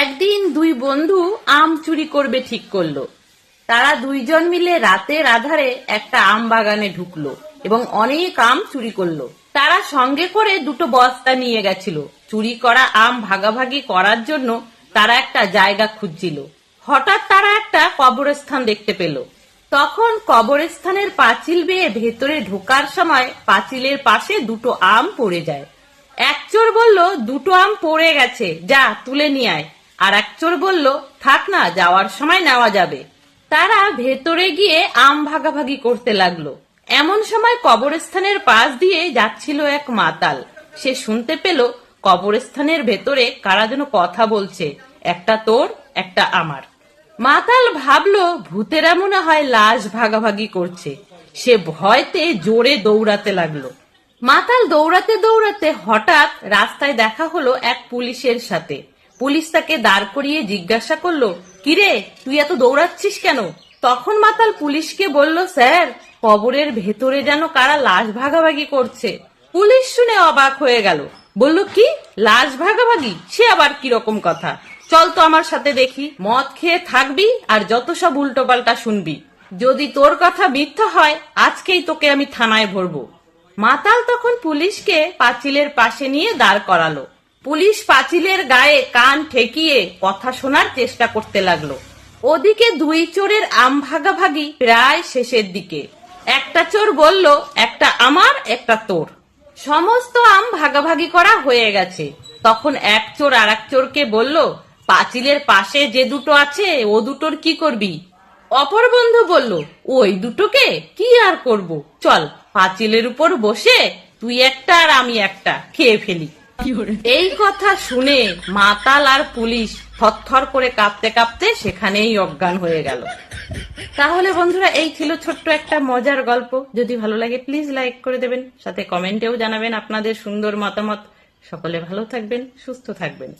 একদিন দুই বন্ধু আম চুরি করবে ঠিক করলো। তারা দুইজন মিলে রাতের আধারে একটা আম বাগানে ঢুকলো এবং অনেক আম চুরি করলো। তারা সঙ্গে করে দুটো বস্তা নিয়ে গেছিল। চুরি করা আম ভাগাভাগি করার জন্য তারা একটা জায়গা খুঁজছিল। হঠাৎ তারা একটা কবরস্থান দেখতে পেল। তখন কবরস্থানের পাঁচিল বেয়ে ভেতরে ঢোকার সময় পাঁচিলের পাশে দুটো আম পড়ে যায়। এক চোর বলল, দুটো আম পড়ে গেছে, যা তুলে নিয়ে আয়। আর এক চোর বলল, থাক না, যাওয়ার সময় নেওয়া যাবে। তারা ভেতরে গিয়ে আম ভাগাভাগি করতে লাগলো। এমন সময় কবরস্থানের পাশ দিয়ে যাচ্ছিল এক মাতাল। সে শুনতে পেল কবরস্থানের ভেতরে কারা যেন কথা বলছে, একটা তোর, একটা আমার। মাতাল ভাবলো ভূতেরা মনে হয় লাশ ভাগাভাগি করছে। সে ভয়তে জোরে দৌড়াতে লাগলো। মাতাল দৌড়াতে দৌড়াতে হঠাৎ রাস্তায় দেখা হলো এক পুলিশের সাথে। পুলিশ তাকে দাঁড় করিয়ে জিজ্ঞাসা করলো, কিরে, তুই এত দৌড়াচ্ছিস কেন? তখন মাতাল পুলিশকে বলল, স্যার, কবরের ভেতরে যেন কারা লাশ ভাগাভাগি করছে। পুলিশ শুনে অবাক হয়ে গেল, বলল, কি লাশ ভাগাভাগি? সে আবার কিরকম কথা? চল তো আমার সাথে দেখি। মদ খেয়ে থাকবি আর যত সব উল্টো পাল্টা শুনবি। যদি তোর কথা মিথ্যা হয়, আজকেই তোকে আমি থানায় ভরবো। মাতাল তখন পুলিশকে পাঁচিলের পাশে নিয়ে দাঁড় করালো। পুলিশ পাঁচিলের গায়ে কান ঠেকিয়ে কথা শোনার চেষ্টা করতে লাগলো। ওদিকে দুই চোরের আম ভাগাভাগি প্রায় শেষের দিকে। একটা চোর বলল, একটা আমার, একটা তোর। সমস্ত আম ভাগাভাগি করা হয়ে গেছে। তখন এক চোর আর এক চোরকে বলল, পাঁচিলের পাশে যে দুটো আছে ও দুটোর কি করবি? অপর বন্ধু বলল, ওই দুটোকে কি আর করব, চল পাঁচিলের উপর বসে তুই একটা আর আমি একটা খেয়ে ফেলি। এই কথা শুনে মাতাল আর পুলিশ থরথর করে কাঁপতে কাঁপতে সেখানেই অজ্ঞান হয়ে গেল। তাহলে বন্ধুরা, এই ছিল ছোট্ট একটা মজার গল্প। যদি ভালো লাগে প্লিজ লাইক করে দেবেন, সাথে কমেন্টেও জানাবেন আপনাদের সুন্দর মতামত। সকলে ভালো থাকবেন, সুস্থ থাকবেন।